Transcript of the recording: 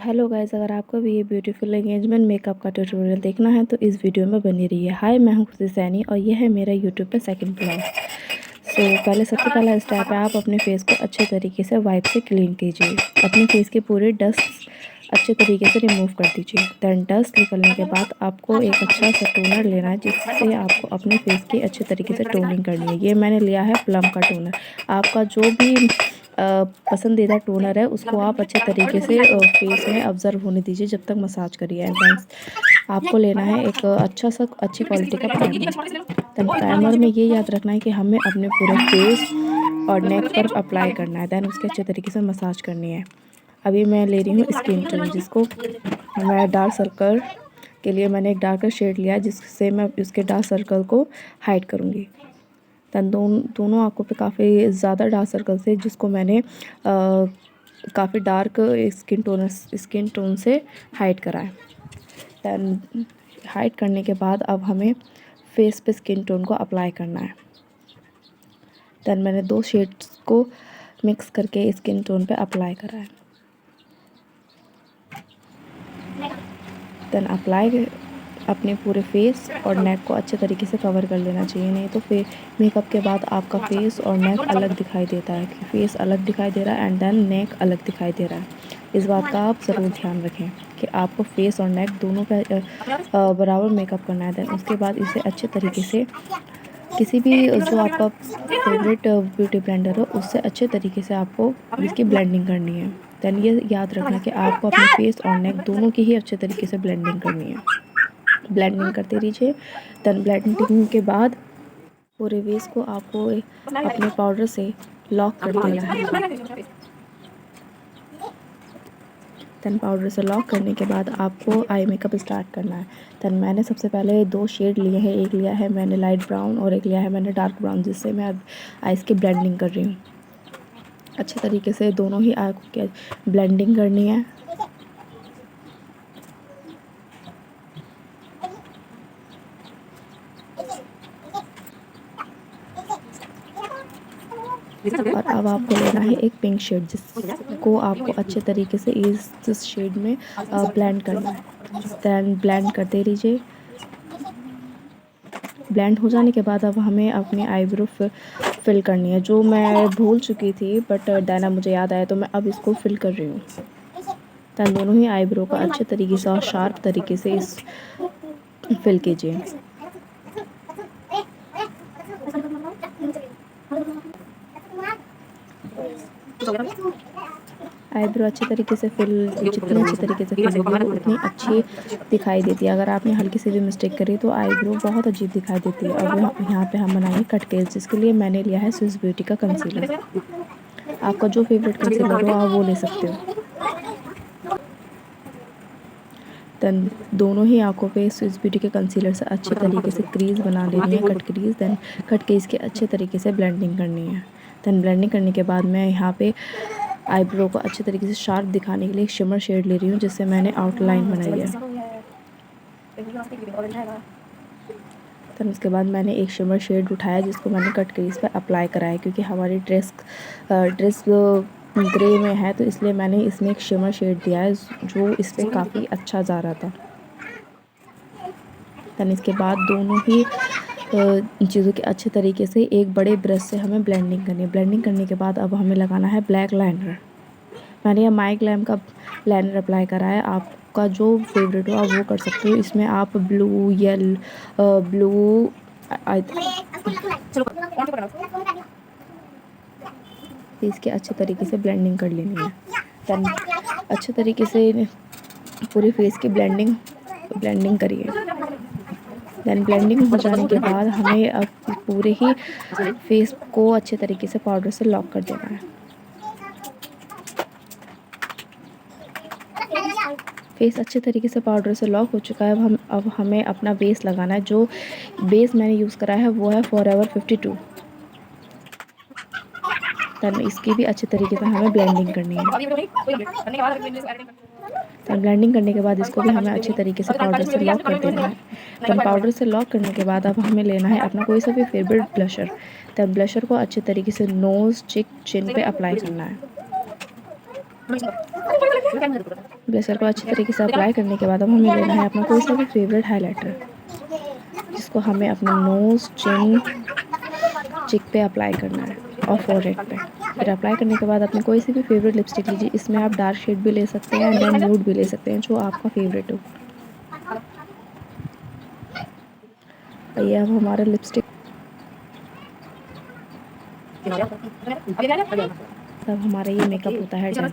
Hello guys, अगर आपको भी ये ब्यूटीफुल एंगेजमेंट मेकअप का ट्यूटोरियल देखना है तो इस वीडियो में बनी रहिए। हाय, मैं हूं खुशी सैनी और ये है मेरा यूट्यूब पे सेकंड ब्लॉग। पहले सबसे पहला स्टेप है, आप अपने फेस को अच्छे तरीके से वाइप से क्लीन कीजिए। अपने फेस के पूरे डस्ट अच्छे तरीके से रिमूव कर दीजिए। देन डस्ट निकलने के बाद आपको एक अच्छा सा टोनर लेना है, जिससे आपको अपने फेस की अच्छे तरीके से टोनिंग करनी है। ये मैंने लिया है प्लम का टोनर। आपका जो भी पसंदीदा टोनर है उसको आप अच्छे तरीके से फेस में ऑब्जर्व होने दीजिए जब तक मसाज करिए। एंड देन आपको लेना है एक अच्छी क्वालिटी का प्राइमर। देन प्राइमर में ये याद रखना है कि हमें अपने पूरे फेस और नेक पर अप्लाई करना है। देन उसके अच्छे तरीके से मसाज करनी है। अभी मैं ले रही हूँ स्किन टोन, जिसको मैं डार्क सर्कल के लिए मैंने एक डार्कर शेड लिया है, जिससे मैं उसके डार्क सर्कल को हाइड करूँगी। देन दोनों आँखों पे काफ़ी ज़्यादा डार्क सर्कल्स थे, जिसको मैंने काफ़ी डार्क स्किन टोन से हाइड करा है। देन हाइड करने के बाद अब हमें फेस पे स्किन टोन को अप्लाई करना है। देन मैंने 2 शेड्स को मिक्स करके स्किन टोन पे अप्लाई करा है। देन अप्लाई अपने पूरे फेस और नेक को अच्छे तरीके से कवर कर लेना चाहिए, नहीं तो फिर मेकअप के बाद आपका फेस और नेक अलग दिखाई देता है कि फेस अलग दिखाई दे रहा है एंड देन नेक अलग दिखाई दे रहा है। इस बात का आप ज़रूर ध्यान रखें कि आपको फेस और नेक दोनों पे बराबर मेकअप करना है। देन उसके बाद इसे अच्छे तरीके से किसी भी जो आपका फेवरेट ब्यूटी ब्लेंडर हो उससे अच्छे तरीके से आपको इसकी ब्लेंडिंग करनी है। देन ये याद रखना कि आपको अपने फेस और नेक दोनों की ही अच्छे तरीके से ब्लेंडिंग करनी है। ब्लेंडिंग करते रहिए। देन ब्लेंडिंग के बाद पूरे फेस को आपको अपने पाउडर से लॉक कर देना है। देन पाउडर से लॉक करने के बाद आपको आई मेकअप स्टार्ट करना है। देन मैंने सबसे पहले 2 शेड लिए हैं, एक लिया है मैंने लाइट ब्राउन और एक लिया है मैंने डार्क ब्राउन, जिससे मैं अब आइज़ की ब्लेंडिंग कर रही हूँ। अच्छे तरीके से दोनों ही आई की ब्लेंडिंग करनी है। और अब आपको लेना है एक पिंक शेड, जिसको आपको अच्छे तरीके से इस शेड में ब्लेंड करना है। देन ब्लेंड करते रहिए। ब्लेंड हो जाने के बाद अब हमें अपनी आईब्रो फिल करनी है, जो मैं भूल चुकी थी बट देन मुझे याद आया तो मैं अब इसको फिल कर रही हूँ। देन दोनों ही आईब्रो को अच्छे तरीके से और शार्प तरीके से इस फिल कीजिए। आईब्रो अच्छे तरीके से जितनी अच्छे तरीके से फिल होगी वो उतनी अच्छी दिखाई देती है। अगर आपने हल्की से भी मिस्टेक करी तो आईब्रो बहुत अजीब दिखाई देती है। अब यहाँ पे हम बनाएंगे कट केस, जिसके लिए मैंने लिया है स्विस ब्यूटी का कंसीलर। आपका जो फेवरेट कंसीलर हो आप वो ले सकते हो। देन दोनों ही आँखों पे स्विस ब्यूटी के कंसीलर से अच्छे तरीके से क्रीज बना लेनी है, cut crease. Then cut case के अच्छे तरीके से ब्लेंडिंग करनी है। देन ब्लेंडिंग करने के बाद मैं यहाँ पे आईब्रो को अच्छे तरीके से शार्प दिखाने के लिए एक शिमर शेड ले रही हूँ, जिससे मैंने आउटलाइन बनाई है। देन उसके बाद मैंने एक शिमर शेड उठाया, जिसको मैंने कट क्रीज पर अप्लाई कराया, क्योंकि हमारी ड्रेस ग्रे में है तो इसलिए मैंने इसमें एक शिमर शेड दिया है, जो इस पर काफ़ी अच्छा जा रहा था। देन इसके बाद दोनों ही चीज़ों के अच्छे तरीके से एक बड़े ब्रश से हमें ब्लेंडिंग करनी है। ब्लेंडिंग करने के बाद अब हमें लगाना है ब्लैक लाइनर। मैंने यह माइक लैम का लाइनर अप्लाई करा है। आपका जो फेवरेट हो आप वो कर सकते हो। इसमें आप ब्लू इसके अच्छे तरीके से ब्लेंडिंग कर लेनी है। देन अच्छे तरीके से पूरे फेस की ब्लेंडिंग करिए। देन ब्लेंडिंग हो जाने के बाद हमें अब पूरे ही फेस को अच्छे तरीके से पाउडर से लॉक कर देना है। फेस अच्छे तरीके से पाउडर से लॉक हो चुका है। अब हमें अपना बेस लगाना है। जो बेस मैंने यूज़ करा है वो है फॉरएवर 52। देन इसकी भी अच्छे तरीके से हमें ब्लेंडिंग करनी है। देन ब्लेंडिंग करने के बाद इसको भी हमें अच्छे तरीके से पाउडर से लॉक कर देना है। देन पाउडर से लॉक करने के बाद अब हमें लेना है अपना कोई सा भी फेवरेट ब्लशर। देन ब्लशर को अच्छे तरीके से नोज़, चिन पे अप्लाई करना है। ब्लेसर को अच्छी तरीके से अप्लाई करने के बाद अब हमें लेना है अपना कोई सा भी फेवरेट हाइलाइटर, जिसको हमें अपने नोज़, चिन, चिक पे अप्लाई करना है और फोरहेड पे। फिर अप्लाई करने के बाद अपनी कोई सी भी फेवरेट लिपस्टिक लीजिए। इसमें आप डार्क शेड भी ले सकते हैं एंड देन न्यूड भी ले सकते हैं, जो आपका फेवरेट हो। ये अब हमारा लिपस्टिक तब हमारा ये मेकअप होता है डन।